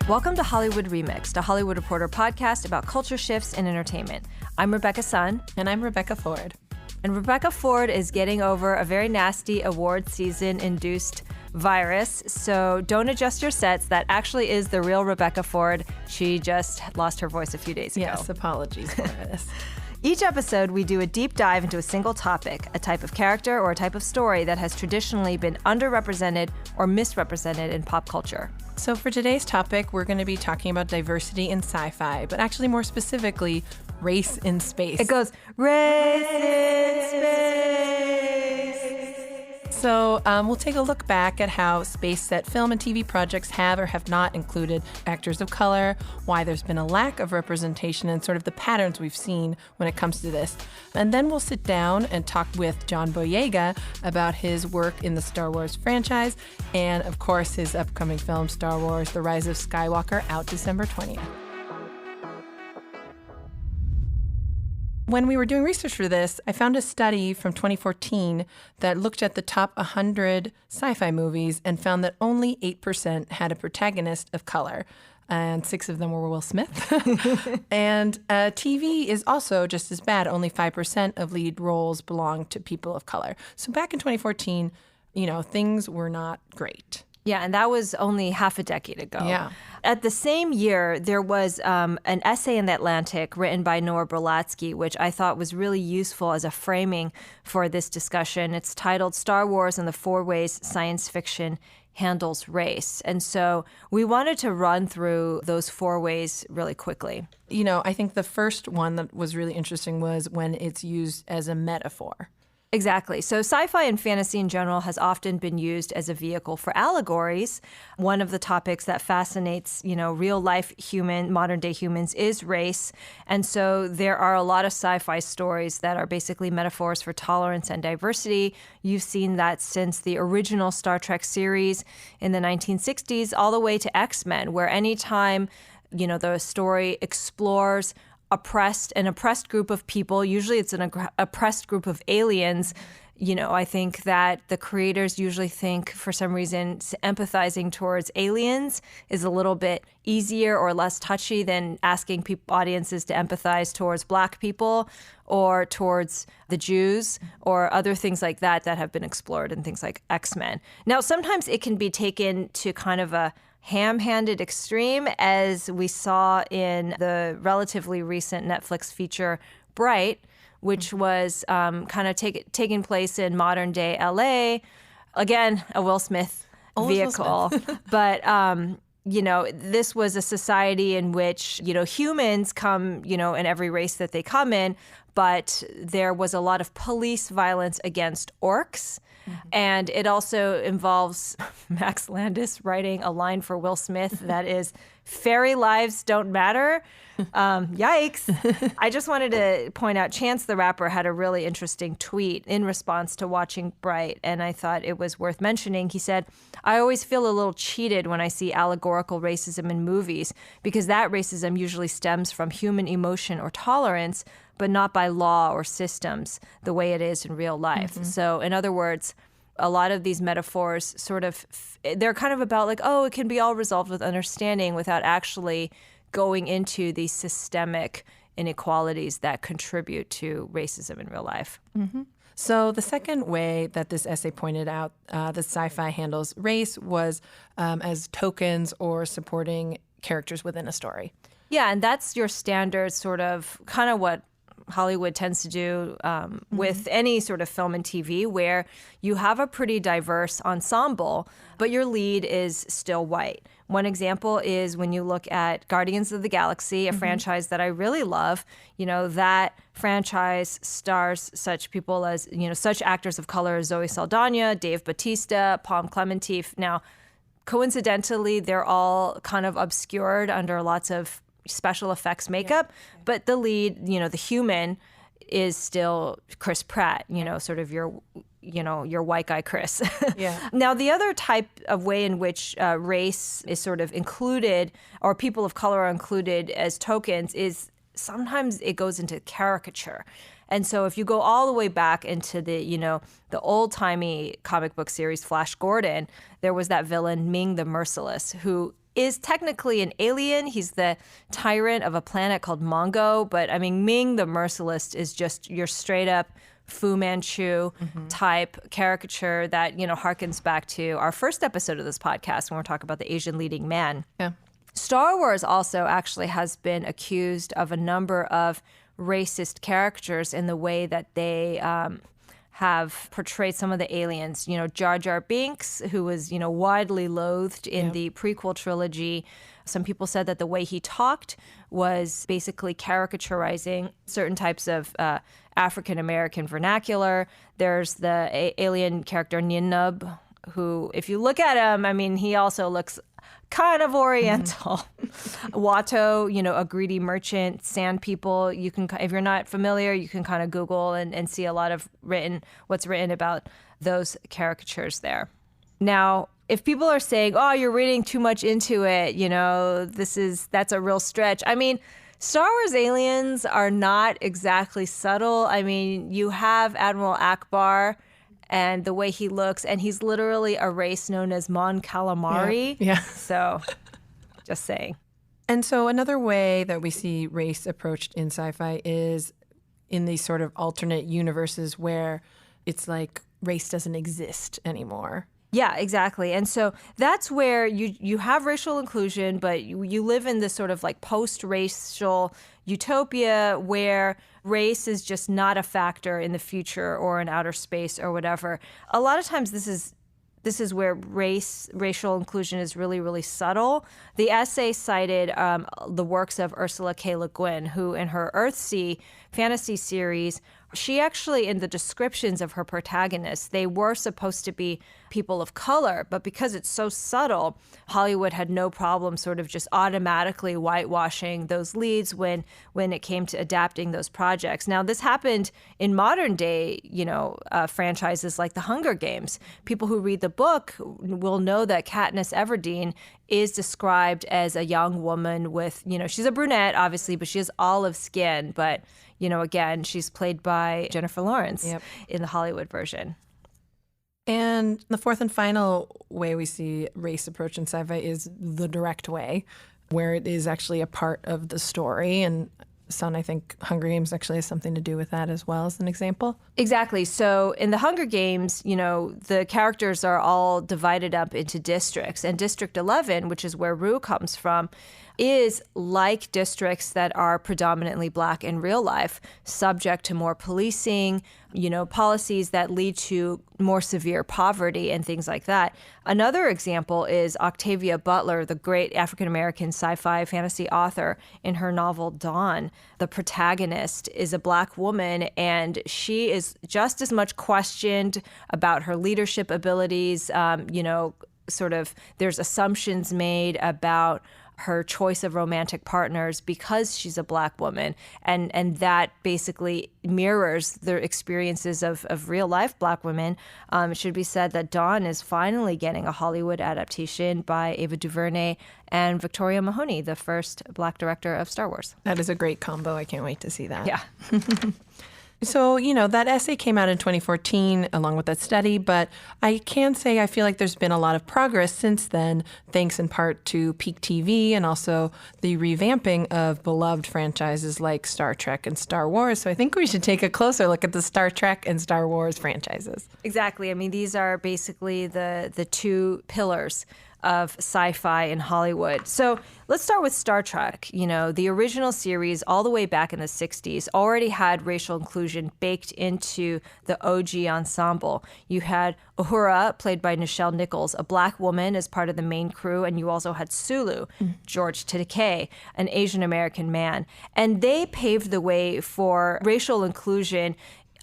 Welcome to Hollywood Remixed, a Hollywood Reporter podcast about culture shifts in entertainment. I'm Rebecca Sun. And I'm Rebecca Ford. And Rebecca Ford is getting over a very nasty award season-induced virus, so don't adjust your sets. That actually is the real Rebecca Ford. She just lost her voice a few days ago. Yes, apologies for this. Each episode, we do a deep dive into a single topic, a type of character or a type of story that has traditionally been underrepresented or misrepresented in pop culture. So for today's topic, we're going to be talking about diversity in sci-fi, but actually more specifically, race in space. It goes, race in space. So we'll take a look back at how space-set film and TV projects have or have not included actors of color, why there's been a lack of representation, and sort of the patterns we've seen when it comes to this. And then we'll sit down and talk with John Boyega about his work in the Star Wars franchise and, of course, his upcoming film, Star Wars: The Rise of Skywalker, out December 20th. When we were doing research for this, I found a study from 2014 that looked at the top 100 sci-fi movies and found that only 8% had a protagonist of color, and 6 of them were Will Smith. And TV is also just as bad. Only 5% of lead roles belong to people of color. So back in 2014, things were not great. Yeah, and that was only half a decade ago. Yeah. At the same year, there was an essay in The Atlantic written by Noah Berlatsky, which I thought was really useful as a framing for this discussion. It's titled Star Wars and the Four Ways Science Fiction Handles Race. And so we wanted to run through those 4 ways really quickly. I think the first one that was really interesting was when it's used as a metaphor. Exactly. So sci-fi and fantasy in general has often been used as a vehicle for allegories. One of the topics that fascinates, real-life modern-day humans is race. And so there are a lot of sci-fi stories that are basically metaphors for tolerance and diversity. You've seen that since the original Star Trek series in the 1960s all the way to X-Men, where anytime, the story explores an oppressed group of people. Usually it's an oppressed group of aliens. I think that the creators usually think, for some reason, empathizing towards aliens is a little bit easier or less touchy than asking audiences to empathize towards Black people or towards the Jews or other things like that have been explored in things like X-Men. Now, sometimes it can be taken to kind of a ham-handed extreme, as we saw in the relatively recent Netflix feature Bright, which was kind of taking place in modern-day LA. Again, a Will Smith vehicle. Will Smith. But, this was a society in which, humans come, in every race that they come in, but there was a lot of police violence against orcs. Mm-hmm. And it also involves Max Landis writing a line for Will Smith that is, "Fairy lives don't matter." Yikes. I just wanted to point out, Chance the Rapper had a really interesting tweet in response to watching Bright, and I thought it was worth mentioning. He said, "I always feel a little cheated when I see allegorical racism in movies, because that racism usually stems from human emotion or tolerance, but not by law or systems the way it is in real life." Mm-hmm. So in other words, a lot of these metaphors they're kind of about like, it can be all resolved with understanding without actually going into these systemic inequalities that contribute to racism in real life. Mm-hmm. So the second way that this essay pointed out that sci-fi handles race was as tokens or supporting characters within a story. Yeah, and that's your standard sort of kind of what Hollywood tends to do with any sort of film and TV, where you have a pretty diverse ensemble, but your lead is still white. One example is when you look at Guardians of the Galaxy, a franchise that I really love. That franchise stars such people as, such actors of color as Zoe Saldana, Dave Bautista, Palm Clementif. Now, coincidentally, they're all kind of obscured under lots of special effects makeup, but the lead, the human, is still Chris Pratt, sort of your white guy Chris. Yeah. Now, the other type of way in which race is sort of included, or people of color are included as tokens, is sometimes it goes into caricature. And so if you go all the way back into the old-timey comic book series Flash Gordon, there was that villain Ming the Merciless, who is technically an alien. He's the tyrant of a planet called Mongo. But I mean, Ming the Merciless is just your straight up Fu Manchu type caricature that, harkens back to our first episode of this podcast when we're talking about the Asian leading man. Yeah. Star Wars also actually has been accused of a number of racist caricatures in the way that they have portrayed some of the aliens. Jar Jar Binks, who was, widely loathed in the prequel trilogy. Some people said that the way he talked was basically caricaturizing certain types of African-American vernacular. There's the alien character Ninub, who, if you look at him, I mean, he also looks kind of Oriental. Watto, a greedy merchant, sand people. You can, if you're not familiar, you can kind of Google and see a lot of what's written about those caricatures there. Now, if people are saying, oh, you're reading too much into it, that's a real stretch. I mean, Star Wars aliens are not exactly subtle. I mean, you have Admiral Akbar and the way he looks, and he's literally a race known as Mon Calamari. Yeah. So, just saying. And so another way that we see race approached in sci-fi is in these sort of alternate universes where it's like race doesn't exist anymore. Yeah, exactly. And so that's where you have racial inclusion, but you live in this sort of like post-racial utopia where race is just not a factor in the future or in outer space or whatever. A lot of times this is where racial inclusion is really, really subtle. The essay cited the works of Ursula K. Le Guin, who in her Earthsea fantasy series, she actually, in the descriptions of her protagonists, they were supposed to be people of color, but because it's so subtle, Hollywood had no problem sort of just automatically whitewashing those leads when it came to adapting those projects. Now, this happened in modern day, franchises like The Hunger Games. People who read the book will know that Katniss Everdeen is described as a young woman with, she's a brunette, obviously, but she has olive skin. But, again, she's played by Jennifer Lawrence in the Hollywood version. And the fourth and final way we see race approach in sci-fi is the direct way, where it is actually a part of the story. And Sun, I think Hunger Games actually has something to do with that as well as an example. Exactly. So in the Hunger Games, the characters are all divided up into districts. And District 11, which is where Rue comes from, is like districts that are predominantly Black in real life, subject to more policing, policies that lead to more severe poverty and things like that. Another example is Octavia Butler, the great African-American sci-fi fantasy author. In her novel Dawn, the protagonist is a Black woman, and she is just as much questioned about her leadership abilities. There's assumptions made about her choice of romantic partners because she's a Black woman. And that basically mirrors the experiences of real life Black women. It should be said that Dawn is finally getting a Hollywood adaptation by Ava DuVernay and Victoria Mahoney, the first Black director of Star Wars. That is a great combo. I can't wait to see that. Yeah. So, that essay came out in 2014 along with that study, but I can say I feel like there's been a lot of progress since then, thanks in part to Peak TV and also the revamping of beloved franchises like Star Trek and Star Wars. So I think we should take a closer look at the Star Trek and Star Wars franchises. Exactly. I mean, these are basically the two pillars of sci-fi in Hollywood. So let's start with Star Trek. The original series all the way back in the 60s already had racial inclusion baked into the OG ensemble. You had Uhura, played by Nichelle Nichols, a Black woman as part of the main crew, and you also had Sulu, George Takei, an Asian American man. And they paved the way for racial inclusion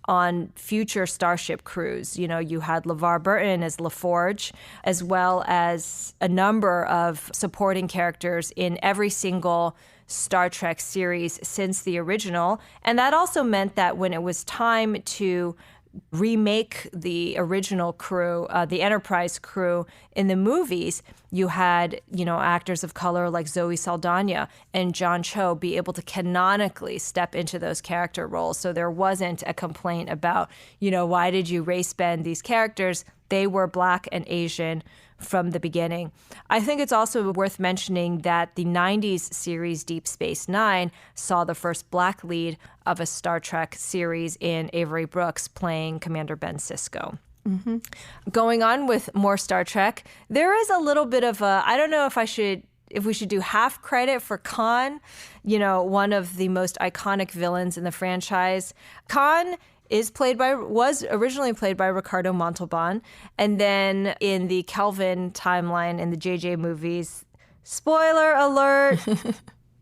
on future Starship crews. You had LeVar Burton as LaForge, as well as a number of supporting characters in every single Star Trek series since the original. And that also meant that when it was time to remake the original crew, the Enterprise crew in the movies, you had, actors of color like Zoe Saldana and John Cho be able to canonically step into those character roles. So there wasn't a complaint about, why did you race bend these characters? They were Black and Asian from the beginning. I think it's also worth mentioning that the 90s series Deep Space Nine saw the first Black lead of a Star Trek series in Avery Brooks playing Commander Ben Sisko. Mm-hmm. Going on with more Star Trek, there is a little bit of I don't know if we should do half credit for Khan, one of the most iconic villains in the franchise. Khan was originally played by Ricardo Montalban, and then in the Kelvin timeline in the JJ movies, spoiler alert,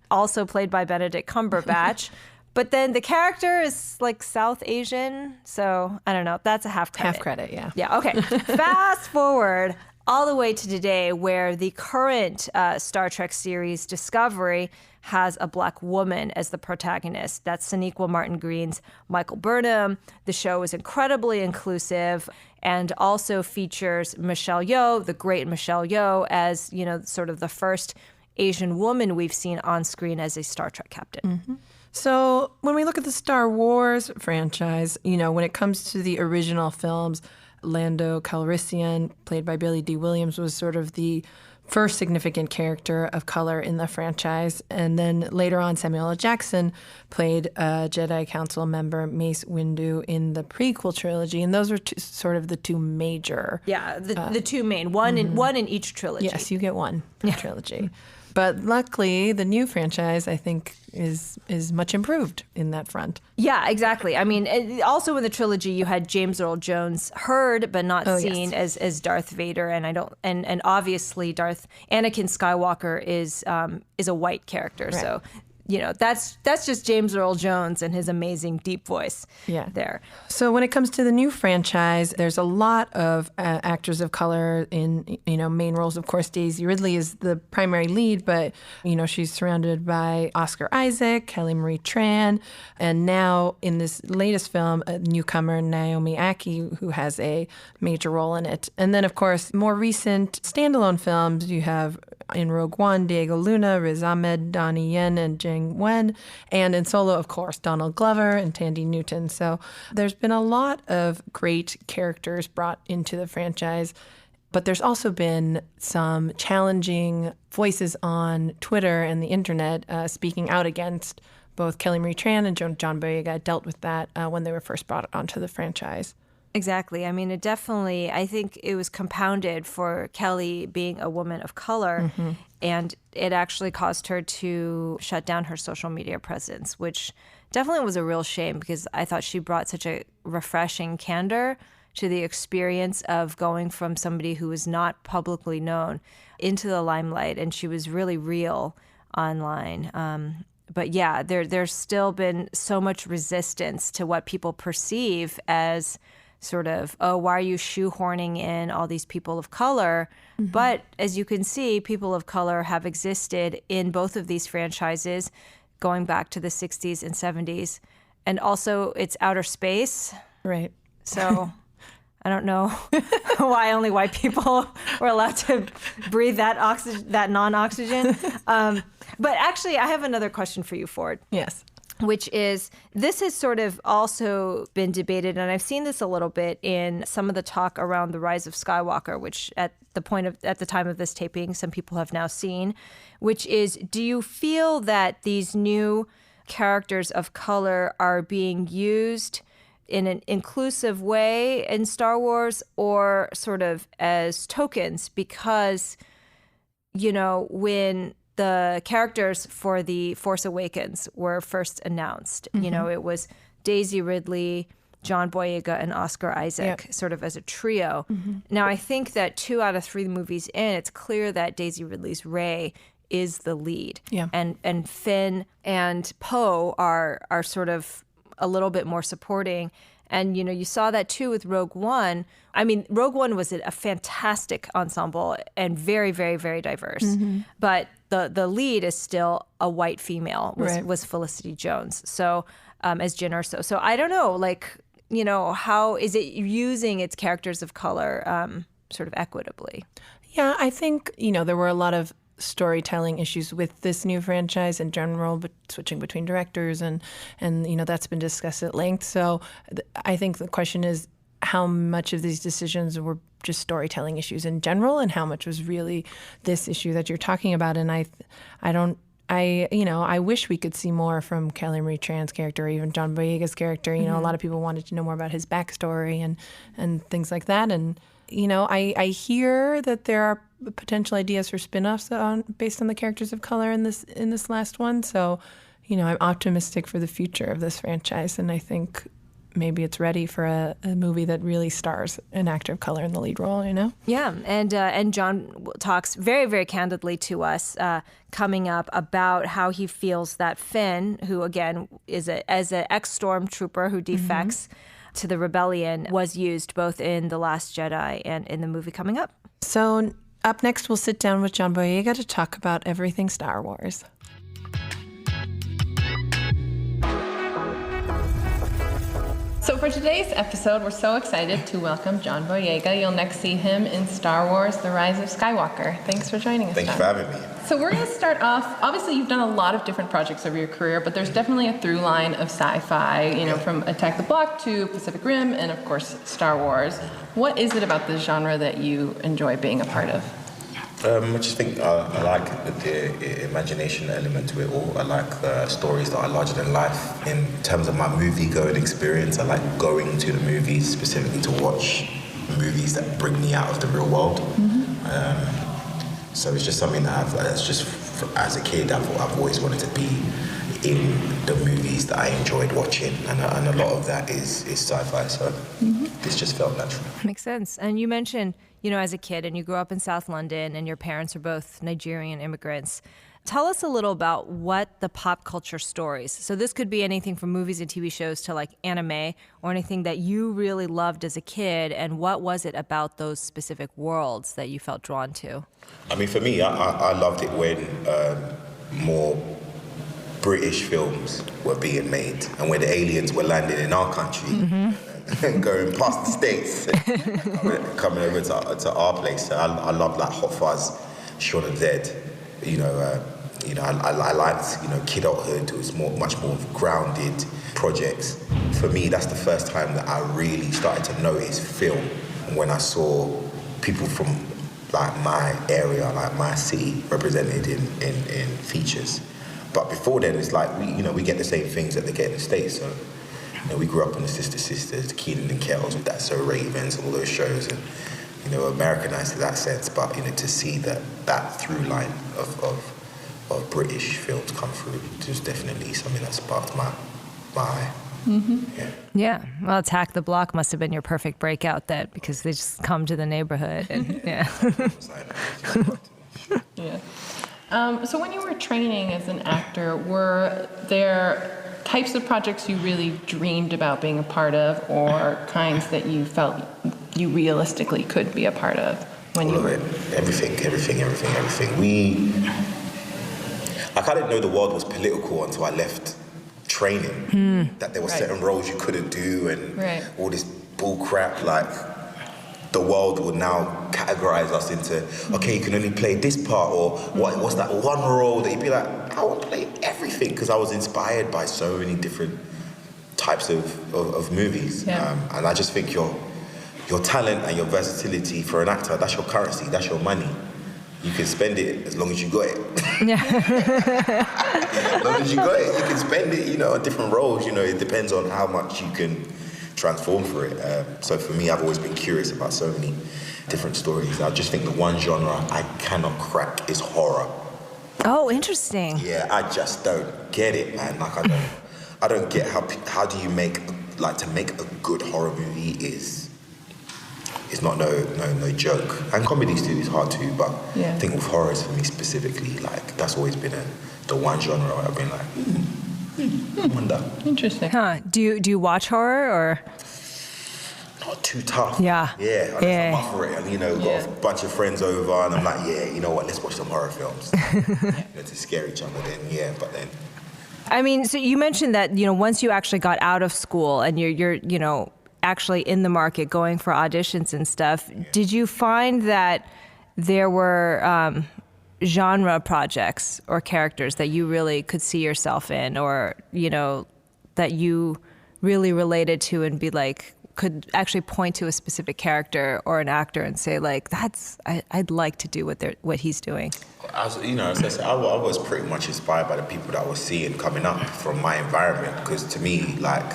also played by Benedict Cumberbatch. But then the character is like South Asian, so I don't know. That's a half credit. Half credit, yeah. Yeah, okay. Fast forward all the way to today, where the current Star Trek series Discovery has a Black woman as the protagonist. That's Sonequa Martin Green's Michael Burnham. The show is incredibly inclusive and also features Michelle Yeoh, the great Michelle Yeoh, as, sort of the first Asian woman we've seen on screen as a Star Trek captain. Mm-hmm. So when we look at the Star Wars franchise, when it comes to the original films, Lando Calrissian, played by Billy D. Williams, was sort of the first significant character of color in the franchise. And then later on, Samuel L. Jackson played a Jedi Council member, Mace Windu, in the prequel trilogy. And those were sort of the two major... Yeah, the two main. One in each trilogy. Yes, you get one per trilogy. But luckily, the new franchise, I think, is much improved in that front. Yeah, exactly. I mean, also in the trilogy, you had James Earl Jones heard but not seen as Darth Vader, and obviously Anakin Skywalker is a white character, right. So. That's just James Earl Jones and his amazing deep voice there. So when it comes to the new franchise, there's a lot of actors of color in, main roles. Of course, Daisy Ridley is the primary lead, but, she's surrounded by Oscar Isaac, Kelly Marie Tran, and now in this latest film, a newcomer, Naomi Ackie, who has a major role in it. And then, of course, more recent standalone films, you have in Rogue One, Diego Luna, Riz Ahmed, Donnie Yen, and Jing Wen. And in Solo, of course, Donald Glover and Tandy Newton. So there's been a lot of great characters brought into the franchise. But there's also been some challenging voices on Twitter and the internet speaking out against both Kelly Marie Tran and John Boyega dealt with that when they were first brought onto the franchise. Exactly. I mean, I think it was compounded for Kelly being a woman of color, and it actually caused her to shut down her social media presence, which definitely was a real shame because I thought she brought such a refreshing candor to the experience of going from somebody who was not publicly known into the limelight, and she was really real online. But yeah, there's still been so much resistance to what people perceive as sort of, why are you shoehorning in all these people of color? Mm-hmm. But as you can see, people of color have existed in both of these franchises going back to the 60s and 70s. And also, it's outer space. Right. So I don't know why only white people were allowed to breathe that non-oxygen. But actually, I have another question for you, Ford. Yes. Which is, this has sort of also been debated, and I've seen this a little bit in some of the talk around the rise of Skywalker, which at the time of this taping, some people have now seen, which is, do you feel that these new characters of color are being used in an inclusive way in Star Wars or sort of as tokens? Because, when the characters for The Force Awakens were first announced, it was Daisy Ridley, John Boyega, and Oscar Isaac, sort of as a trio. Mm-hmm. Now, I think that 2 out of 3 movies in, it's clear that Daisy Ridley's Rey is the lead. Yeah. And Finn and Poe are sort of a little bit more supporting. And, you saw that too with Rogue One. I mean, Rogue One was a fantastic ensemble and very, very, very diverse. Mm-hmm. But the lead is still a white female, was Felicity Jones. So as Jyn Erso. So I don't know, how is it using its characters of color sort of equitably? Yeah, I think, there were a lot of storytelling issues with this new franchise in general, but switching between directors and that's been discussed at length. So I think the question is how much of these decisions were just storytelling issues in general and how much was really this issue that you're talking about. And I wish we could see more from Kelly Marie Tran's character or even John Boyega's character. A lot of people wanted to know more about his backstory and things like that. And I hear that there are potential ideas for spin-offs based on the characters of color in this last one. So, I'm optimistic for the future of this franchise, and I think maybe it's ready for a movie that really stars an actor of color in the lead role. Yeah, and John talks very, very candidly to us coming up about how he feels that Finn, who again is as an ex-stormtrooper who defects to the rebellion, was used both in The Last Jedi and in the movie coming up. So up next, we'll sit down with John Boyega to talk about everything Star Wars. So for today's episode, we're so excited to welcome John Boyega. You'll next see him in Star Wars: The Rise of Skywalker. Thanks for joining us, Thanks John. for having me. So we're going to start off, obviously you've done a lot of different projects over your career, but there's definitely a through line of sci-fi, from Attack the Block to Pacific Rim and, of course, Star Wars. What is it about this genre that you enjoy being a part of? I just think I like the imagination element to it all. I like stories that are larger than life. In terms of my movie-going experience, I like going to the movies specifically to watch movies that bring me out of the real world. So it's just something that as a kid, I've always wanted to be in the movies that I enjoyed watching, and a lot of that is sci-fi. So this just felt natural. Makes sense. And you mentioned, as a kid, and you grew up in South London, and your parents are both Nigerian immigrants. Tell us a little about what the pop culture stories. So this could be anything from movies and TV shows to like anime or anything that you really loved as a kid. And what was it about those specific worlds that you felt drawn to? I mean, for me, I loved it when more British films were being made and when the aliens were landing in our country and going past the States, coming over to our place. So I love like Hot Fuzz, Shaun of the Dead. I liked, kidulthood. It was much more grounded projects. For me, that's the first time that I really started to notice film. When I saw people from like my area, like my city, represented in features. But before then, it's like we get the same things that they get in the States. So we grew up on the Sister Sisters, Keenan and Kells, with That's So Ravens, and all those shows, and Americanized in that sense. But to see that through line of British films come through was definitely something that sparked my eye. Yeah. Well, Attack the Block must have been your perfect breakout then, because they just come to the neighborhood. And, So when you were training as an actor, were there types of projects you really dreamed about being a part of, or kinds that you felt you realistically could be a part of when you were? Everything. I didn't know the world was political until I left training. That there were certain roles you couldn't do, and all this bull crap. Like the world would now categorize us into, okay, you can only play this part, or what's that one role that you'd be like, I want to play everything, because I was inspired by so many different types of movies. And I just think your talent and your versatility for an actor, that's your currency, that's your money. You can spend it as long as you got it. As long as you got it, you can spend it, on different roles. It depends on how much you can transform for it. So for me, I've always been curious about so many different stories. I just think the one genre I cannot crack is horror. Oh, interesting. Yeah, I just don't get it, man. Like I don't get how do you make a good horror movie is not no joke. And comedies too is hard too, but I think with horrors for me specifically, like that's always been the one genre where I've been like, I wonder. Interesting. Huh. Do you watch horror or? Not too tough. Yeah. Yeah, I'm up for it. And got a bunch of friends over, and I'm like, you know what? Let's watch some horror films. To scare each other. But then. I mean, so you mentioned that once you actually got out of school and you're actually in the market going for auditions and stuff. Did you find that there were genre projects or characters that you really could see yourself in, or, that you really related to and be like, could actually point to a specific character or an actor and say, like, I'd like to do what he's doing? As I said, I was pretty much inspired by the people that I was seeing coming up from my environment, because to me, like,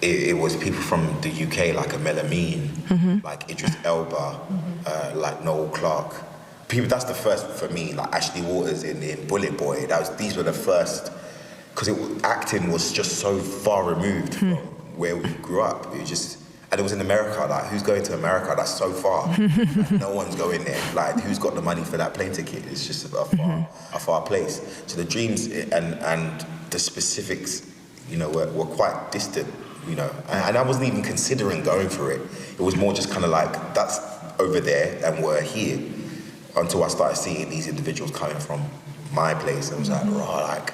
it was people from the UK, like Amel Amin, like Idris Elba, like Noel Clarke. People, that's the first for me, like Ashley Waters in Bullet Boy. These were the first, because acting was just so far removed from where we grew up. It was and it was in America. Like, who's going to America? That's so far. Like, no one's going there. Like, who's got the money for that plane ticket? It's just a far place. So the dreams and the specifics, were quite distant. And I wasn't even considering going for it. It was more just kind of like, that's over there and we're here. Until I started seeing these individuals coming from my place, I was like, like,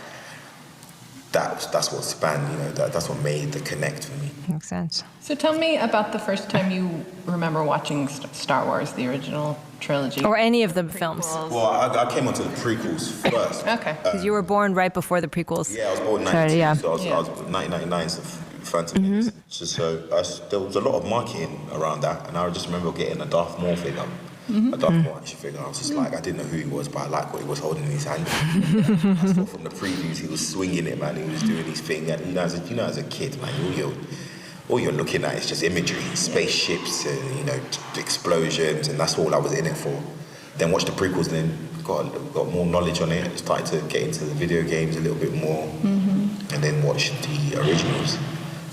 that's what spanned, that's what made the connect for me. Makes sense. So tell me about the first time you remember watching Star Wars, the original trilogy. Or any of the films. Well, I came onto the prequels first. Okay. Because you were born right before the prequels. Yeah, I was born in 1992, so I was 1999, so Phantom Menace. So there was a lot of marketing around that, and I just remember getting a Darth Maul figure. A Darth Maul action figure. I was just like, I didn't know who he was, but I liked what he was holding in his hand. I saw from the previews he was swinging it, man. He was doing his thing. And as a kid, man, all you're looking at is just imagery, spaceships, and explosions, and that's all I was in it for. Then watched the prequels, and then got more knowledge on it. Started to get into the video games a little bit more, and then watched the originals.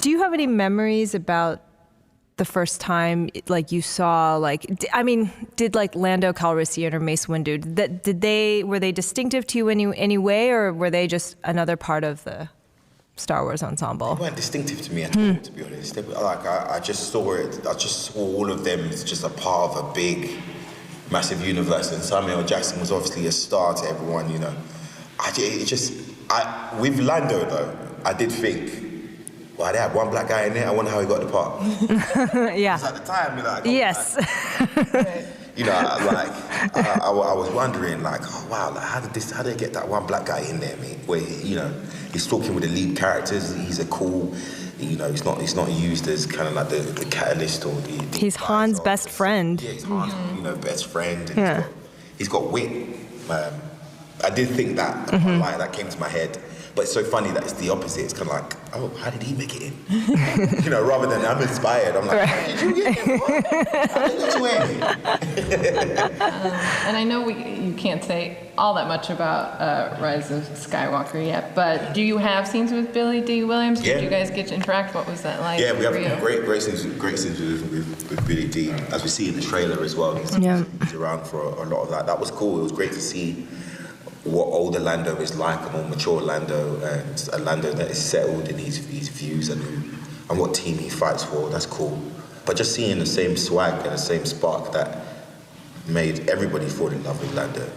Do you have any memories about the first time, like, you saw, like, did like Lando Calrissian or Mace Windu, were they distinctive to you in any way, or were they just another part of the Star Wars ensemble? They weren't distinctive to me at all, to be honest. I just saw it. I just saw all of them as just a part of a big, massive universe. And Samuel L. Jackson was obviously a star to everyone. With Lando though, I did think, well, they had one black guy in there. I wonder how he got the part. Yeah. Because at the time, yes. I was wondering, like, oh wow, like, how did they get that one black guy in there, mate? Where he's talking with the lead characters. He's a cool, he's not used as kind of like the catalyst or the. He's Han's best friend. Yeah, he's Han's, best friend. And he's got wit. I did think that. Like, that came to my head. But it's so funny that it's the opposite. It's kind of like, oh, how did he make it in? Rather than I'm inspired. I'm like, how did you get in? How did you win? And I know you can't say all that much about Rise of Skywalker yet, but do you have scenes with Billy D. Williams? Yeah. Did you guys get to interact? What was that like? Yeah, we have great scenes with Billy D. As we see in the trailer as well. He's around for a lot of that. That was cool. It was great to see what older Lando is like, a more mature Lando, and a Lando that is settled in his views and what team he fights for. That's cool. But just seeing the same swag and the same spark that made everybody fall in love with Lando,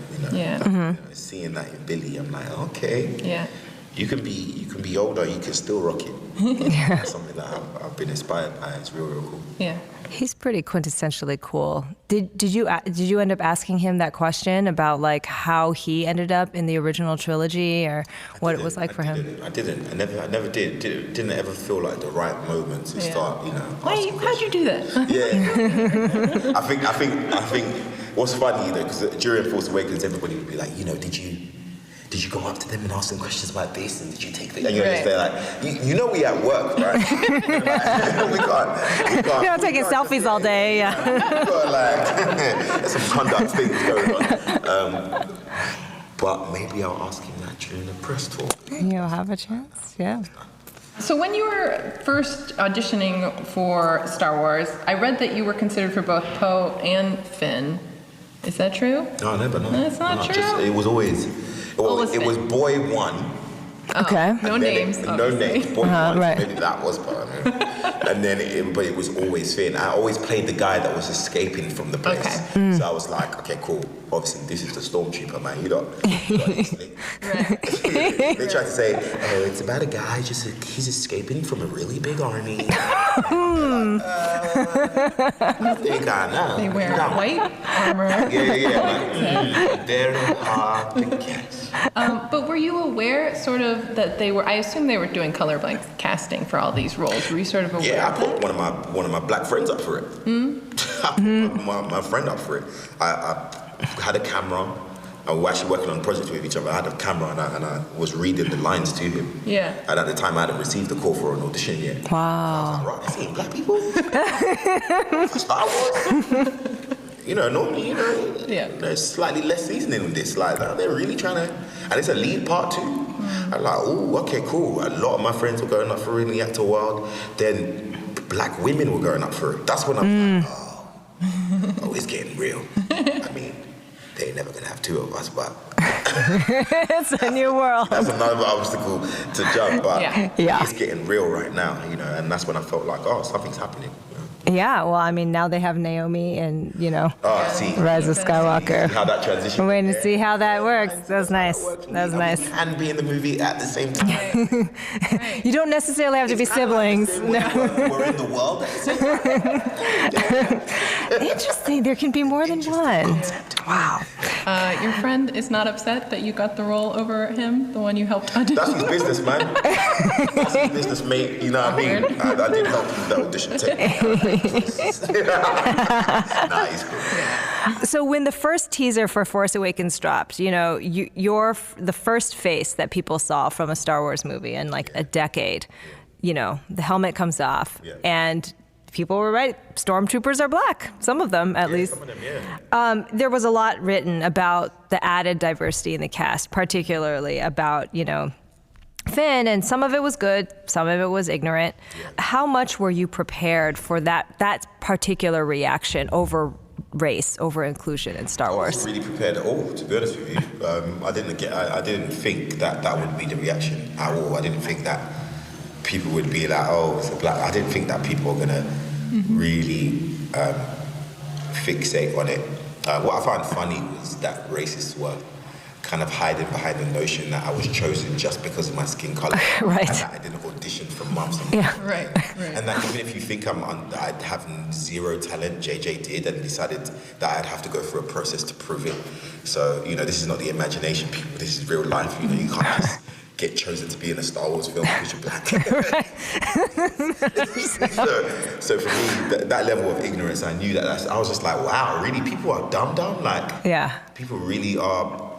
seeing that in Billy, I'm like, okay, you can be older, you can still rock it. That's something that I've been inspired by. It's real cool. Yeah. He's pretty quintessentially cool. Did you end up asking him that question about, like, how he ended up in the original trilogy, or what it was like for him? I didn't. I never did. Didn't ever feel like the right moment to start. How'd you do that? Yeah. I think. What's funny though, because during Force Awakens, everybody would be like, did you go up to them and ask them questions about this, and did you take the? And you're just there like, we at work, right? we can't. You're not taking selfies all day. Yeah. We got there's some conduct things going on. But maybe I'll ask him that during the press tour. You'll have a chance, yeah. So when you were first auditioning for Star Wars, I read that you were considered for both Poe and Finn. Is that true? No, never. No, that's not true. It was always. Well, it was boy 1, Okay. No names. No names. Boy, right. maybe that was part of it. And then, but it was always Finn. I always played the guy that was escaping from the place. Okay. So I was like, okay, cool. Obviously, this is the stormtrooper, man. You know. Right. They tried to say, oh, it's about a guy he's escaping from a really big army. They wear white armor. Yeah. Very hard to catch. But were you aware, sort of, that they were? I assume they were doing colorblind casting for all these roles. Were you sort of aware? Yeah, I of put that? one of my black friends up for it. I put my friend up for it. I had a camera. I was actually working on projects with each other. I had a camera and I was reading the lines to him. Yeah. And at the time, I hadn't received the call for an audition yet. Wow. So I was like, right, I see black people for Star Wars. Normally, there's slightly less seasoning on this. Like, they're really trying to, and it's a lead part too. I'm like, oh, okay, cool. A lot of my friends were going up for it in the actor world. Then black women were going up for it. That's when I'm like, oh, it's getting real. I mean, they're never gonna have two of us, but It's a new world. that's another obstacle to jump. But Yeah. it's getting real right now, and that's when I felt like, oh, something's happening. Yeah, well, I mean, now they have Naomi and, See Rise of Skywalker. how that transition. I'm waiting to see how that works. That was nice. That was nice. And be in the movie at the same time. You don't necessarily have to be It's kind of like siblings. the same way we're in the world at the same time. Interesting. There can be more than one. Wow. Your friend is not upset that you got the role over him, the one you helped audition. That's his business, man. That's his business, mate. You know what I mean? I did help him with the audition technique. Nah, he's cool. So when the first teaser for Force Awakens dropped, you're the first face that people saw from a Star Wars movie in like a decade. The helmet comes off, and people were right. Stormtroopers are black. Some of them, at least. Some of them, There was a lot written about the added diversity in the cast, particularly about, Finn, and some of it was good, some of it was ignorant. Yeah. How much were you prepared for that particular reaction over race, over inclusion in Star I Wars? wasn't really prepared at all, to be honest with you. I didn't think that would be the reaction at all. I didn't think that people would be like, oh, it's a black. I didn't think that people were gonna really fixate on it. What I found funny was that racists were kind of hiding behind the notion that I was chosen just because of my skin color, Right. and that I didn't audition for months and Yeah. months. Right. And that even if you think I'd have zero talent, JJ did, and decided that I'd have to go through a process to prove it. So, this is not the imagination, people. This is real life. You can't just get chosen to be in a Star Wars film because you're black. so for me, that level of ignorance, I knew that. I was just like, wow, really? People are dumb? Like, Yeah. people really are,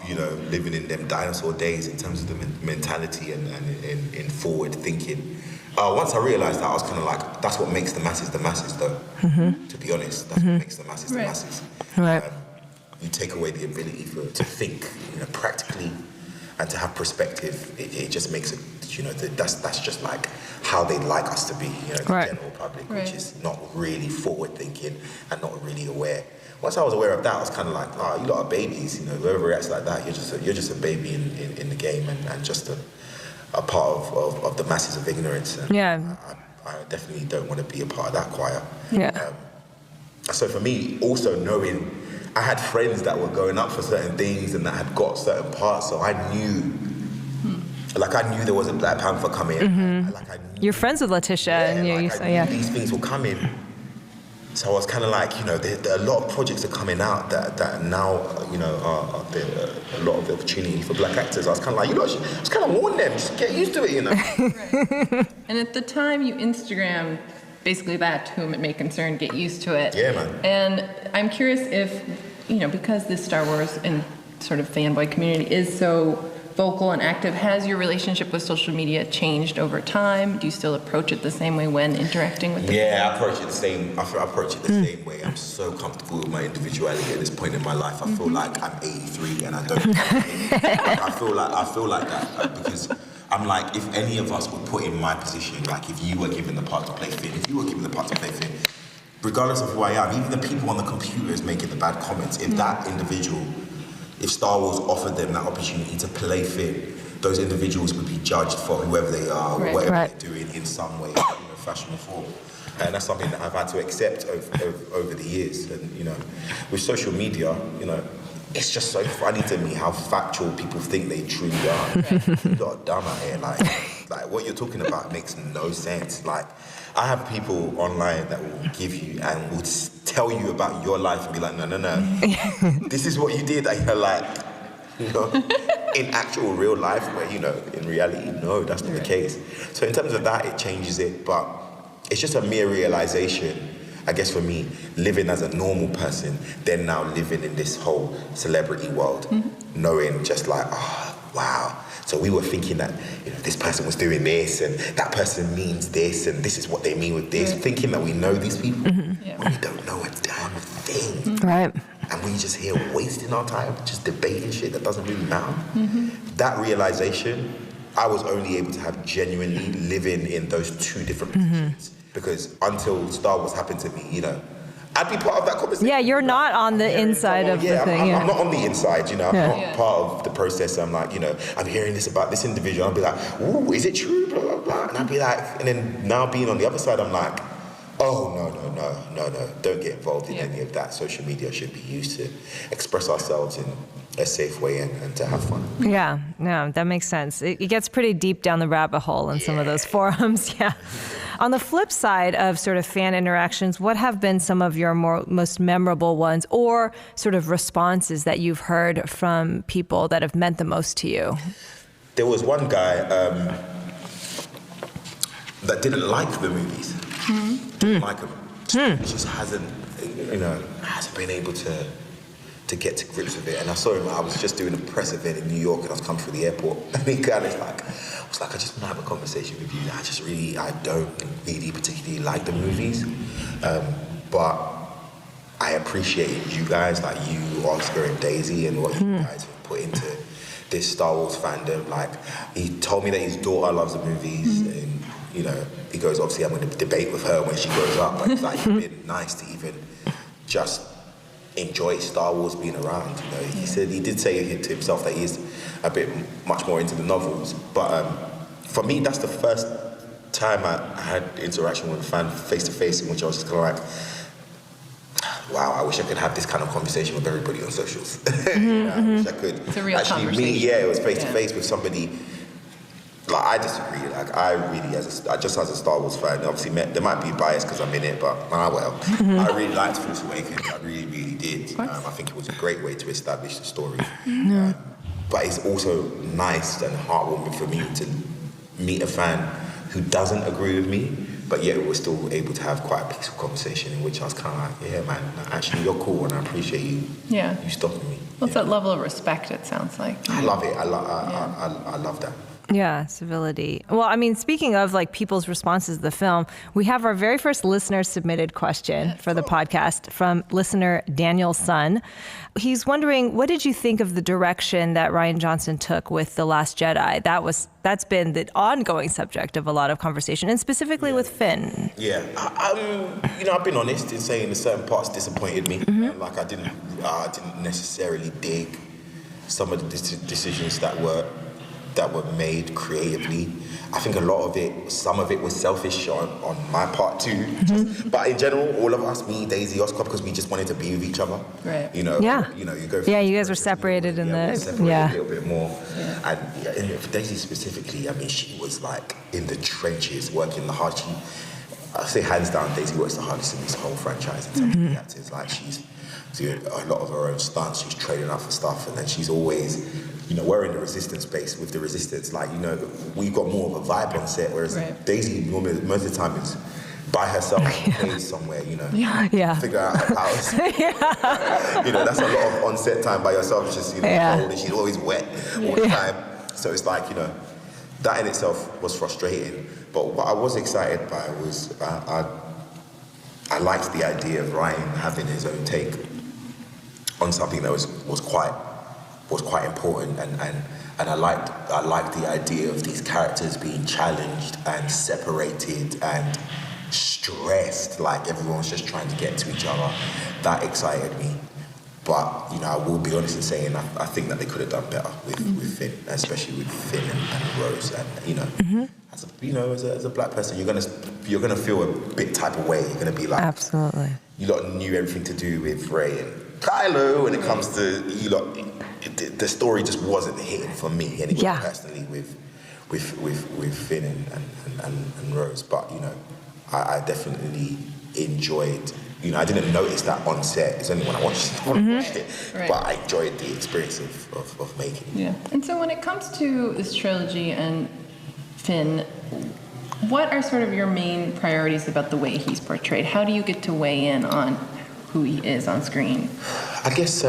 living in them dinosaur days in terms of the mentality and in forward thinking. Once I realized that, I was kind of like, that's what makes the masses, though. To be honest, that's what makes the masses the masses. Right. You take away the ability to think, practically, and to have perspective. It just makes it, that's just like how they'd like us to be, the general public, which is not really forward thinking and not really aware. Once I was aware of that, I was kind of like, oh, you lot are babies, whoever reacts like that, you're just a baby in the game and just a part of the masses of ignorance. And I definitely don't want to be a part of that choir. Yeah. So for me, also knowing, I had friends that were going up for certain things and that had got certain parts, so I knew, there was a Black Panther coming. Like I knew, You're friends with Letitia, and I knew these things were coming. So I was kind of like, there are a lot of projects are coming out that now, are a lot of the opportunity for black actors. I was kind of like, just kind of warn them, just get used to it, Right. And at the time, you Instagrammed basically that, to whom it may concern, get used to it. Yeah, man. And I'm curious if, because this Star Wars and sort of fanboy community is so vocal and active, has your relationship with social media changed over time? Do you still approach it the same way when interacting with people? Yeah, I approach it the same. I approach it the same way. I'm so comfortable with my individuality at this point in my life. I feel like I'm 83 and I don't. I feel like that because I'm like, if any of us were put in my position, like if you were given the part to play Finn, regardless of who I am, even the people on the computers making the bad comments, if that individual, if Star Wars offered them that opportunity to play Finn, those individuals would be judged for whoever they are, or whatever they're doing in some way, fashion or form. And that's something that I've had to accept over the years. And, with social media, it's just so funny to me how factual people think they truly are. People are dumb out here. Like what you're talking about makes no sense. Like, I have people online that will give you and will tell you about your life and be like, no. This is what you did. And you're like, in actual real life, where, in reality, no, that's not the case. So in terms of that, it changes it. But it's just a mere realization, I guess, for me, living as a normal person, then now living in this whole celebrity world, knowing just like, oh, wow. So we were thinking that, this person was doing this, and that person means this, and this is what they mean with this, thinking that we know these people, when we don't know a damn thing. Right. And we just here wasting our time, just debating shit that doesn't really matter. That realization, I was only able to have genuinely living in those two different positions. Because until Star Wars happened to me, I'd be part of that conversation. Yeah, you're not on the inside of the thing. I'm not on the inside, I'm not part of the process. I'm like, I'm hearing this about this individual. I'll be like, ooh, is it true? Blah, blah, blah. And I'd be like, and then now being on the other side, I'm like, oh, no, don't get involved in any of that. Social media should be used to express ourselves in a safe way and to have fun. Yeah, no, that makes sense. It gets pretty deep down the rabbit hole in some of those forums, On the flip side of sort of fan interactions, what have been some of your most memorable ones, or sort of responses that you've heard from people that have meant the most to you? There was one guy that didn't like the movies. Didn't like them. He just hasn't been able to get to grips with it. And I saw him, I was just doing a press event in New York, and I was coming through the airport, and he kind of was like, I just want to have a conversation with you. I don't really particularly like the movies, but I appreciate you guys, like you, Oscar and Daisy, and what you guys have put into this Star Wars fandom. Like, he told me that his daughter loves the movies, and he goes, obviously I'm going to debate with her when she grows up, but it's like, it's been nice to even just enjoy Star Wars being around. He did say to himself that he's a bit much more into the novels, but for me, that's the first time I had interaction with a fan face to face, in which I was just kind of like, wow, I wish I could have this kind of conversation with everybody on socials. I wish I could. It's a real conversation. It was face to face with somebody. Like, I disagree. Like, I really, just as a Star Wars fan, obviously there might be bias because I'm in it, but I really liked Force Awakens. I really, really did. I think it was a great way to establish the story. But it's also nice and heartwarming for me to meet a fan who doesn't agree with me, but yet we're still able to have quite a peaceful conversation, in which I was kind of like, yeah, man, actually you're cool, and I appreciate you. You stopping me. Well, it's that level of respect, it sounds like. I love it. I love that. Yeah, civility. Well, I mean, speaking of like people's responses to the film, we have our very first listener submitted question for the podcast from listener Daniel Sun. He's wondering, what did you think of the direction that Rian Johnson took with The Last Jedi? That's been the ongoing subject of a lot of conversation, and specifically with Finn. Yeah, I've been honest in saying that certain parts disappointed me. Like, I didn't necessarily dig some of the decisions that were made creatively. I think some of it was selfish on my part too. But in general, all of us, me, Daisy, Oscar, because we just wanted to be with each other. Right. You go. You guys were separated in a little bit more. Yeah. And for Daisy specifically, I mean, she was like in the trenches, working the hard. I say hands down, Daisy works the hardest in this whole franchise in terms of the actors. Like, she's doing a lot of her own stunts. She's training up for stuff, and then she's always. We're in the resistance space with the resistance. Like, we've got more of a vibe on set, whereas Daisy, normally, most of the time, is by herself somewhere, figure out her powers. That's a lot of on-set time by yourself. It's just, cold, and she's always wet all the time. So it's like, that in itself was frustrating. But what I was excited by was, I liked the idea of Ryan having his own take on something that was quite important, and I liked the idea of these characters being challenged and separated and stressed, like everyone's just trying to get to each other. That excited me. But, you know, I will be honest in saying I think that they could have done better with Finn, especially with Finn and Rose. And, you know, as a black person, you're gonna feel a bit type of way. You're gonna be like, absolutely. You lot knew everything to do with Ray and Kylo when it comes to you lot. The story just wasn't hitting for me anyway, personally, with Finn and Rose. But, you know, I definitely enjoyed. You know, I didn't notice that on set. It's only when I watched it. Right. But I enjoyed the experience of making it. Yeah. And so when it comes to this trilogy and Finn, what are sort of your main priorities about the way he's portrayed? How do you get to weigh in on who he is on screen? I guess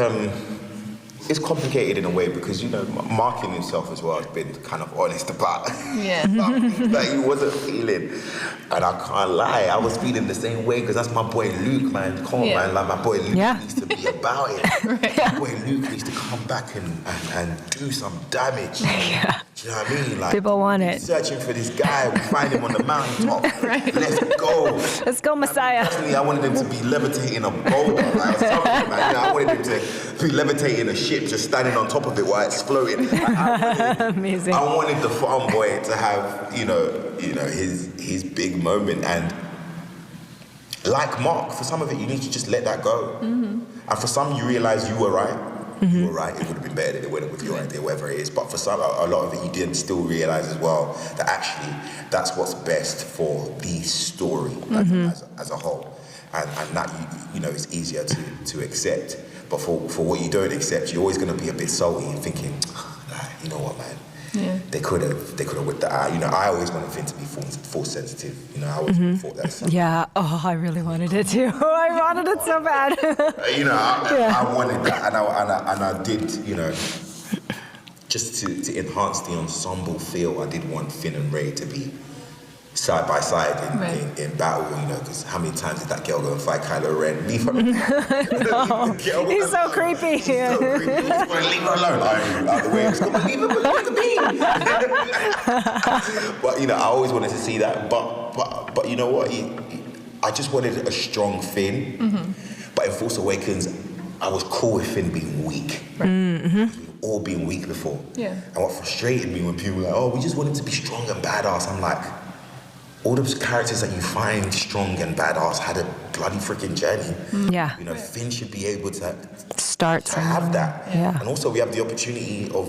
it's complicated in a way because, you know, Markin himself as well has been kind of honest about that he wasn't feeling. And I can't lie, I was feeling the same way because that's my boy Luke, man. Come on, man. Like, my boy Luke needs to be about it. My boy Luke needs to come back and do some damage. Yeah. Do you know what I mean? Like, people want it. Searching for this guy, we find him on the mountaintop. Let's go. Let's go, Messiah. Personally, I wanted him to be levitating a boulder, like, or something. Like, you know, I wanted him to be levitating a ship, just standing on top of it while it's floating. Amazing. I wanted the farm boy to have, you know, his big moment. And like Mark, for some of it, you need to just let that go. And for some, you realize you were right. You were right. It would have been better that they went with your idea, whatever it is. But for some, a lot of it, you did still realize as well that actually that's what's best for the story as a whole, and that you know is easier to accept. But for what you don't accept, you're always going to be a bit salty and thinking, you know what, man. Yeah. They could have whipped that out. You know, I always wanted Finn to be force sensitive. You know, I always thought that. Yeah. Oh, I really wanted it too. I wanted it so bad. You know, I wanted that, and I did. You know, just to enhance the ensemble feel, I did want Finn and Ray to be side by side in battle, you know, because how many times did that girl go and fight Kylo Ren? Leave her alone. He's so creepy. She's so creepy. Just want to leave her alone. Out the way. Just come on, leave her alone. But, you know, I always wanted to see that. But you know what? I just wanted a strong Finn. But in Force Awakens, I was cool with Finn being weak. We've all been weak before. Yeah. And what frustrated me when people were like, oh, we just want him to be strong and badass. I'm like, all those characters that you find strong and badass had a bloody freaking journey. Yeah. You know, Finn should be able to start to have that. Yeah. And also we have the opportunity of,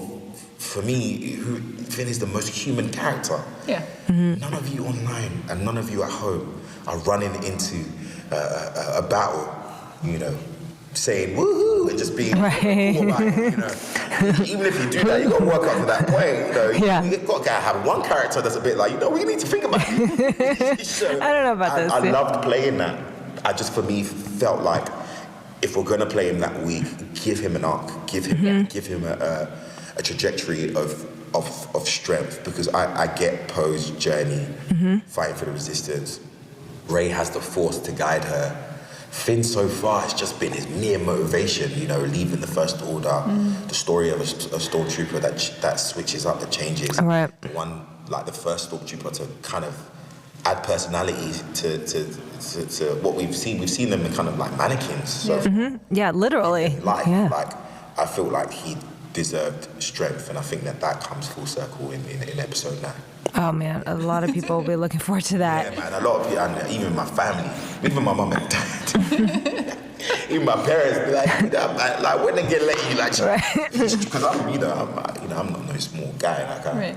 for me, Finn is the most human character. Yeah. None of you online and none of you at home are running into a battle, you know, saying woohoo and just being cool about it, you know. Even if you do that, you got to work up to that point, you know. You got to have one character that's a bit like, you know, we need to think about it. So, I don't know about this. I loved playing that. I just, for me, felt like if we're going to play him that week, give him an arc, give him a trajectory of strength, because I get Poe's journey, fighting for the Resistance. Rey has the Force to guide her. Finn so far has just been his mere motivation, you know, leaving the First Order, the story of a stormtrooper that switches up, that changes. The one, like the first stormtrooper to kind of add personality to what we've seen. We've seen them in kind of like mannequins. So yeah, literally. Like I feel like he deserved strength, and I think that comes full circle in episode 9. Oh man, a lot of people will be looking forward to that. Yeah, man, a lot of people, and even my family, even my mum and dad, even my parents, be like when they get late, you like, because I'm not no small guy, like I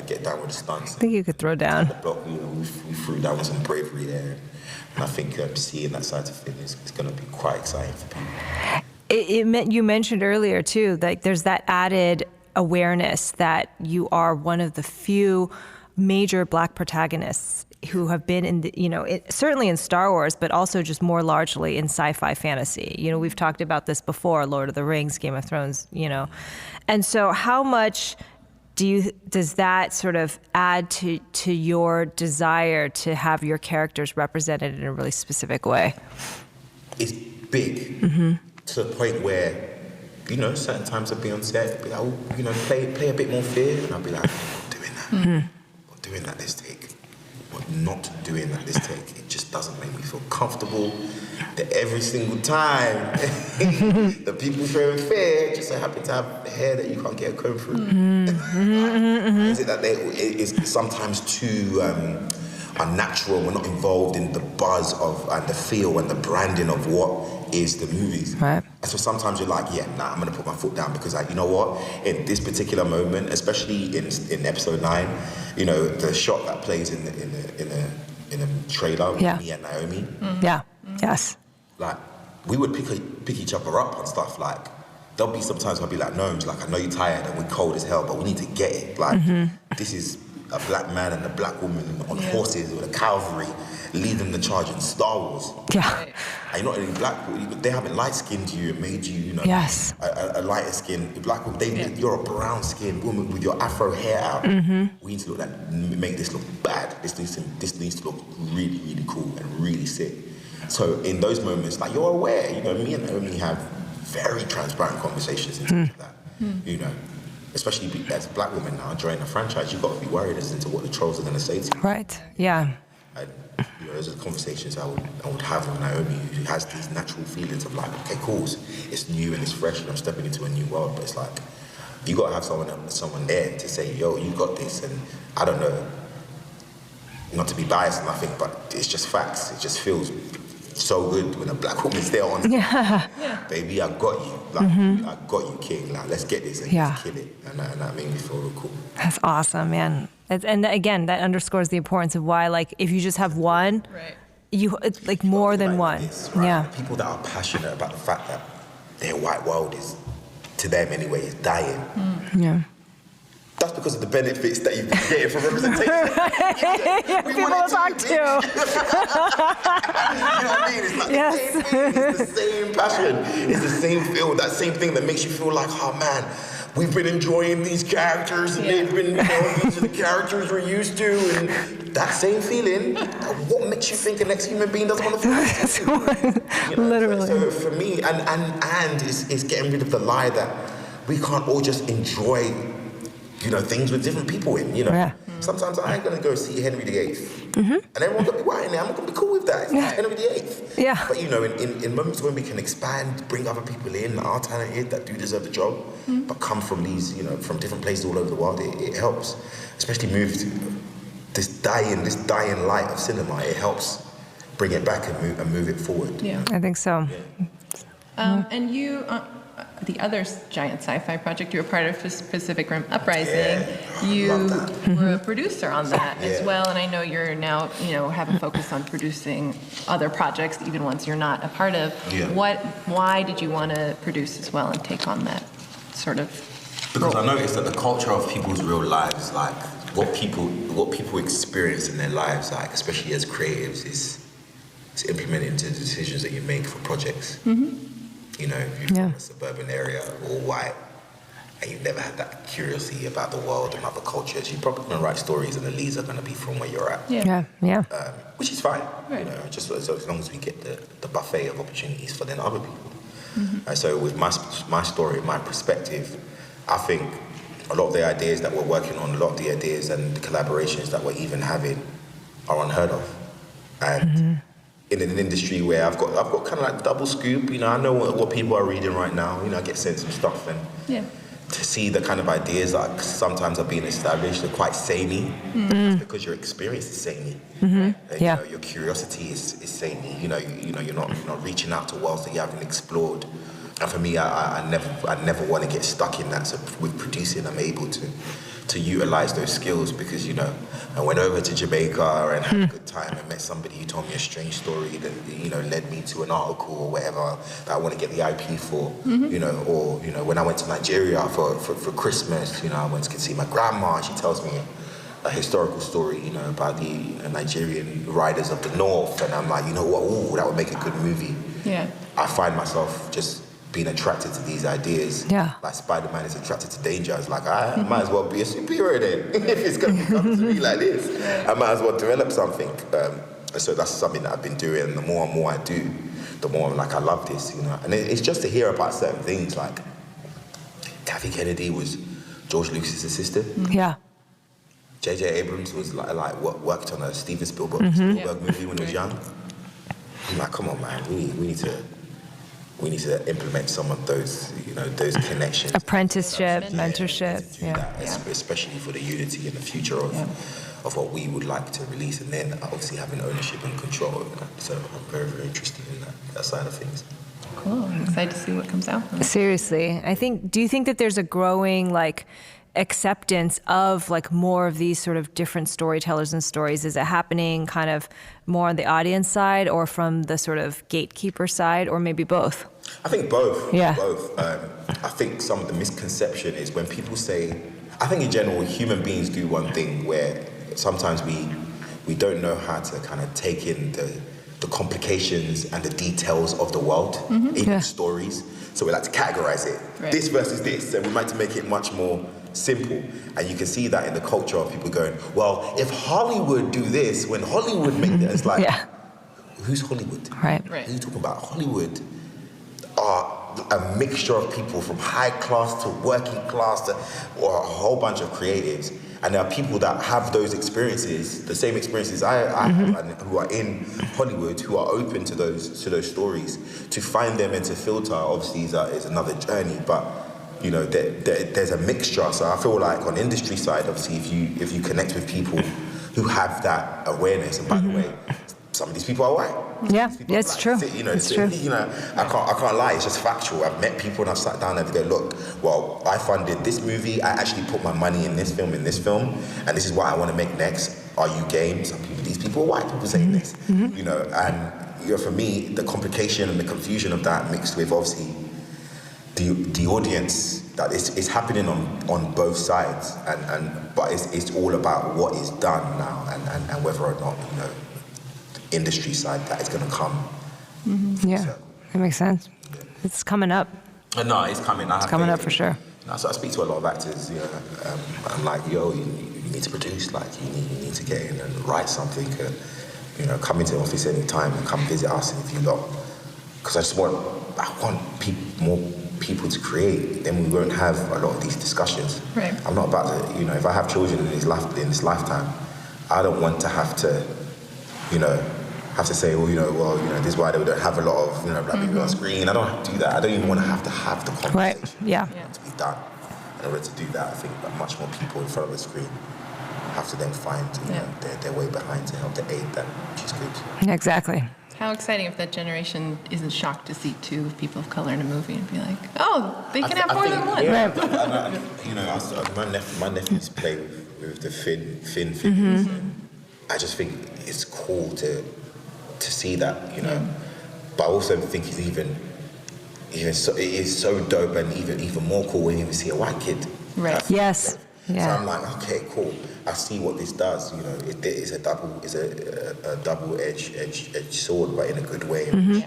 get down with the stunts. I think you could throw down. The block, you know, we threw down with some bravery there, and I think seeing that side of Finn is going to be quite exciting for people. You mentioned earlier too, like there's that added awareness that you are one of the few major Black protagonists who have been in the, you know, certainly in Star Wars, but also just more largely in sci-fi fantasy. You know, we've talked about this before, Lord of the Rings, Game of Thrones, you know. And so how much does that sort of add to your desire to have your characters represented in a really specific way? It's big, to the point where, you know, certain times I'd be on set, be like, oh, you know, play a bit more fear, and I'd be like, I'm not doing that. I'm not doing that this take. not doing that this take. It just doesn't make me feel comfortable. That every single time the people showing fear just so happen to have hair that you can't get a comb through. Is it that it's sometimes too unnatural? We're not involved in the buzz of and the feel and the branding of what is the movies. Right. And so sometimes you're like, yeah, nah, I'm gonna put my foot down because, like, you know what? In this particular moment, especially in episode 9, you know, the shot that plays in the trailer with me and Naomi. Yeah. Yes. Like, we would pick each other up on stuff. Like, there'll be sometimes I'll be like, Gnomes, like, I know you're tired and we're cold as hell, but we need to get it. Like, this is a black man and a black woman on horses with a cavalry leading the charge in Star Wars. Yeah. And you're not only black, they haven't light-skinned you and made you, you know, a lighter skin black woman. You're a brown-skinned woman with your afro hair out. We need to make this look bad. This needs to look really, really cool and really sick. So in those moments, like, you're aware, you know, me and Naomi have very transparent conversations in terms of that, you know. Especially as a black woman now joining a franchise, you've got to be worried as into what the trolls are going to say to you. Right. Yeah. And, you know, those are the conversations I would have with Naomi, who has these natural feelings of like, okay, cool, it's new and it's fresh and I'm stepping into a new world, but it's like, you got to have someone there to say, yo, you got this. And I don't know, not to be biased or nothing, but it's just facts. It just feels so good when a black woman's there on baby, I got you. Like, I got you, king. Like, let's get this and just kill it. And that made me feel real cool. That's awesome, man. And again, that underscores the importance of why, like, if you just have one, it's like more than one. This, right? The people that are passionate about the fact that their white world is, to them anyway, is dying. Yeah. That's because of the benefits that you've been getting from representation. People to talk to. You know what I mean? It's like the same thing. It's the same passion. It's the same feel. That same thing that makes you feel like, oh man, we've been enjoying these characters and they've been, you know, these are the characters we're used to. And that same feeling, what makes you think the next human being doesn't want to feel that? You know? Literally. So for me, and it's getting rid of the lie that we can't all just enjoy, you know, things with different people in, you know. Yeah. Sometimes I ain't gonna go see Henry VIII. And everyone's gonna be white in there. I'm gonna be cool with that. It's Henry VIII. Yeah. But you know, in moments when we can expand, bring other people in that are talented, that do deserve the job, but come from these, you know, from different places all over the world, it helps. Especially this dying light of cinema, it helps bring it back and move it forward. Yeah. I think so. Yeah. And you, the other giant sci-fi project, you were part of Pacific Rim Uprising. You were a producer on that as well, and I know you're now, you know, have a focus on producing other projects, even ones you're not a part of. Why did you want to produce as well and take on that sort of Because I noticed that the culture of people's real lives, like what people experience in their lives, like especially as creatives, is implemented into the decisions that you make for projects. You know, if you're from a suburban area or white, and you've never had that curiosity about the world and other cultures, you're probably going to write stories and the leads are going to be from where you're at. Which is fine, you know, just as long as we get the buffet of opportunities for then other people. So with my story, my perspective, I think a lot of the ideas that we're working on, a lot of the ideas and the collaborations that we're even having are unheard of. And in an industry where I've got kind of like double scoop, you know, I know what people are reading right now, you know, I get sent some stuff, and to see the kind of ideas that sometimes are being established, they're quite samey, because your experience is samey. And, you know, your curiosity is samey. You know, you're not reaching out to worlds that you haven't explored. And for me, I never want to get stuck in that. So with producing, I'm able to utilize those skills, because, you know, I went over to Jamaica and had a good time and met somebody who told me a strange story that, you know, led me to an article or whatever that I want to get the IP for, you know, or, you know, when I went to Nigeria for Christmas, you know, I went to see my grandma, she tells me a historical story, you know, about the Nigerian riders of the North, and I'm like, you know what, ooh, that would make a good movie. I find myself just being attracted to these ideas. Like Spider-Man is attracted to danger. It's like, I might as well be a superhero then. If it's going to be coming to me like this, I might as well develop something. So that's something that I've been doing, and the more and more I do, the more I'm like, I love this, you know. And it's just to hear about certain things, like Kathy Kennedy was George Lucas's assistant. J.J. Abrams was like worked on a Steven Spielberg movie when he was young. I'm like, come on, man, we need to implement some of those, those connections. Apprenticeship, mentorship, especially for the unity and the future of what we would like to release, and then obviously having ownership and control over that. So I'm very, very interested in that side of things. Cool. I'm excited to see what comes out. Seriously, do you think that there's a growing acceptance of more of these sort of different storytellers and stories? Is it happening kind of more on the audience side or from the sort of gatekeeper side, or maybe both? I think both. Yeah. Both. I think some of the misconception is when people say, I think in general human beings do one thing where sometimes we don't know how to kind of take in the complications and the details of the world in stories. So we like to categorize it. Right. This versus this, and we like to make it much more simple. And you can see that in the culture of people going, well, if Hollywood do this, when Hollywood make this, it's like, who's Hollywood? Right. Who are you talking about? Hollywood are a mixture of people from high class to working class or a whole bunch of creatives. And there are people that have those experiences, the same experiences I have, and who are in Hollywood, who are open to those stories. To find them and to filter, obviously, is another journey. But there's a mixture. So I feel like on industry side, obviously, if you connect with people who have that awareness, and by the way, some of these people are white. Yeah, it's true. It's true. I can't lie. It's just factual. I've met people and I've sat down and they go, look, well, I funded this movie. I actually put my money in this film, and this is what I want to make next. Are you game? These people are white people saying this, and for me, the complication and the confusion of that mixed with obviously the audience that is happening on both sides, but it's all about what is done now and whether or not industry side that is going to come. Yeah, that makes sense. Yeah. It's coming up. No, it's coming. It's coming up for sure. So I speak to a lot of actors, I'm like, you need to produce, you need to get in and write something, come into the office anytime and come visit us if you lot. Because I want more people to create, then we won't have a lot of these discussions. Right. I'm not about to, if I have children in this lifetime, I don't want to have to, say, this is why they don't have a lot of, black people on screen. I don't have to do that. I don't even want to have the conversation. Right. Yeah. To be done. In order to do that, I think that much more people in front of the screen have to then find their way behind to help to aid that, which is good. Exactly. How exciting if that generation isn't shocked to see two people of color in a movie and be like, oh, they can have more than one. Yeah, my nephews play with the Finn figures. I just think it's cool to see that, But I also think it's it is so dope and even more cool when you see a white kid. Right. Yes. Yeah. So I'm like, okay, cool. I see what this does. It is a double-edged sword, but in a good way. Which,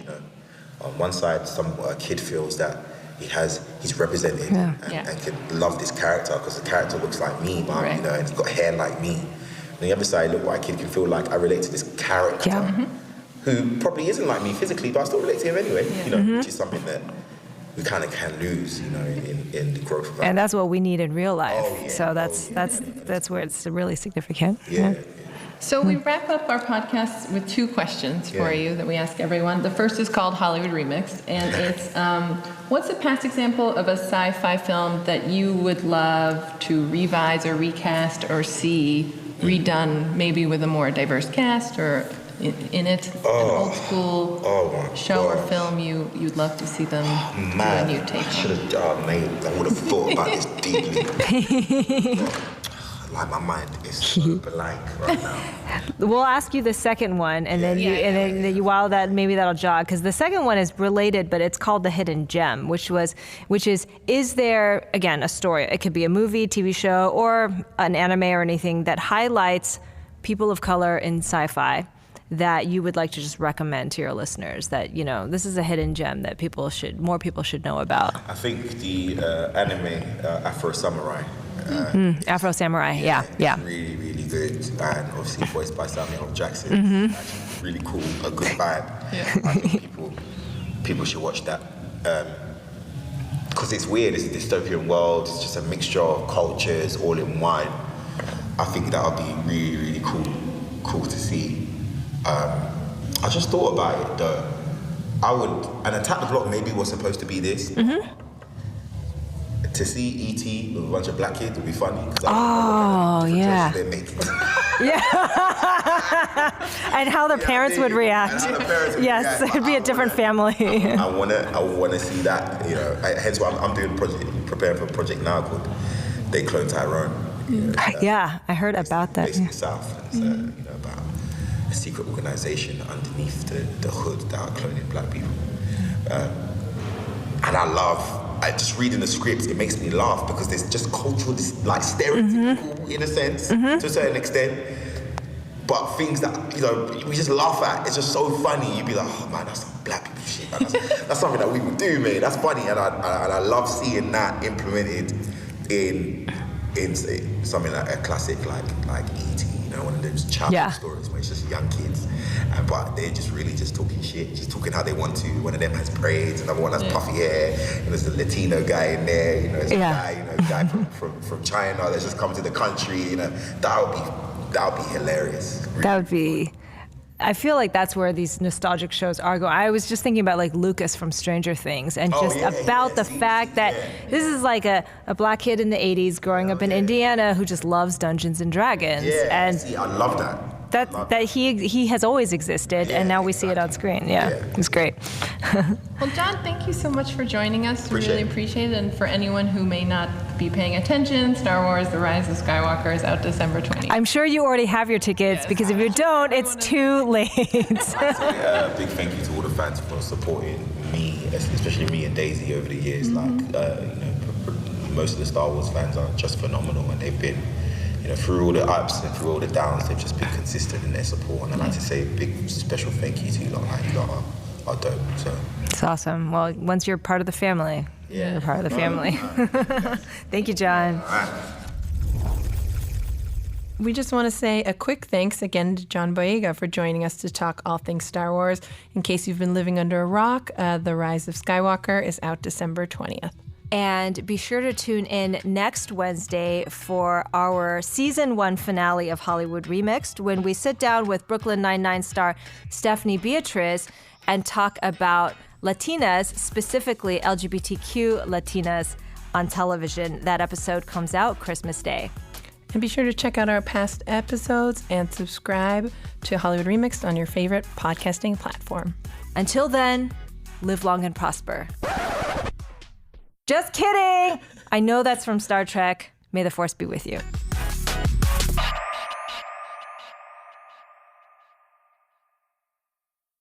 on one side, a kid feels that he's represented and can love this character because the character looks like me, and it's got hair like me. On the other side, a white kid can feel like I relate to this character who probably isn't like me physically, but I still relate to him anyway. Which is something that we kind of can lose, in the growth of that. And that's what we need in real life. Oh, yeah. So that's where it's really significant. Yeah. So we wrap up our podcast with two questions for you that we ask everyone. The first is called Hollywood Remixed, and it's what's a past example of a sci-fi film that you would love to revise or recast or see redone, maybe with a more diverse cast or in it, an old school show or film you'd love to see them do a new take on? I would have thought about this deeply. Like my mind is so blank right now. We'll ask you the second one, and then you while that maybe that'll jog, because the second one is related, but it's called The Hidden Gem, which is there again a story? It could be a movie, TV show, or an anime or anything that highlights people of color in sci-fi that you would like to just recommend to your listeners, that this is a hidden gem that more people should know about. I think the anime Afro Samurai. Afro Samurai, yeah. Really, really good, and obviously voiced by Samuel Jackson. Actually, really cool, a good vibe. Yeah. I think people should watch that because it's weird. It's a dystopian world. It's just a mixture of cultures all in one. I think that would be really, really cool to see. I just thought about it though. An Attack the Block maybe was supposed to be this. Mm-hmm. To see E.T. with a bunch of black kids would be funny. Yeah. They're making. Yeah. And how the parents would react. Yes, it'd be a different family. I wanna see that. Hence why I'm doing preparing for a project now called They Clone Tyrone. Yeah, I heard about that. Based in the South. It's, about a secret organization underneath the hood that are cloning black people. And I just reading the scripts, it makes me laugh because there's just cultural, like stereotypical in a sense, to a certain extent. But things that, we just laugh at, it's just so funny. You'd be like, oh man, that's some black people shit. That's something that we would do, man. That's funny. And I love seeing that implemented in something like a classic like E.T., one of those childhood stories where it's just young kids, but they're just really just talking shit, just talking how they want to. One of them has braids, another one has puffy hair, and there's the Latino guy in there, there's a guy from China that's just come to the country, that would be hilarious. Really. That would be. I feel like that's where these nostalgic shows are going. I was just thinking about like Lucas from Stranger Things and the fact that this is like a black kid in the 80s growing up in Indiana who just loves Dungeons and Dragons. Yeah, and I love that. That he has always existed, and now we see it on screen. Yeah, it's great. Well, John, thank you so much for joining us. We really appreciate it. And for anyone who may not be paying attention, Star Wars: The Rise of Skywalker is out December 20th. I'm sure you already have your tickets, because if you don't, it's too late. Big thank you to all the fans for supporting me, especially me and Daisy over the years. Most of the Star Wars fans are just phenomenal, and they've been, through all the ups and through all the downs, they've just been consistent in their support. And I'd like to say a big special thank you to you lot. You lot are dope. So it's awesome. Well, once you're part of the family, you're part of the family. Thank you, John. We just want to say a quick thanks again to John Boyega for joining us to talk all things Star Wars. In case you've been living under a rock, The Rise of Skywalker is out December 20th. And be sure to tune in next Wednesday for our Season 1 finale of Hollywood Remixed, when we sit down with Brooklyn Nine-Nine star Stephanie Beatriz and talk about Latinas, specifically LGBTQ Latinas, on television. That episode comes out Christmas Day. And be sure to check out our past episodes and subscribe to Hollywood Remixed on your favorite podcasting platform. Until then, live long and prosper. Just kidding! I know that's from Star Trek. May the Force be with you.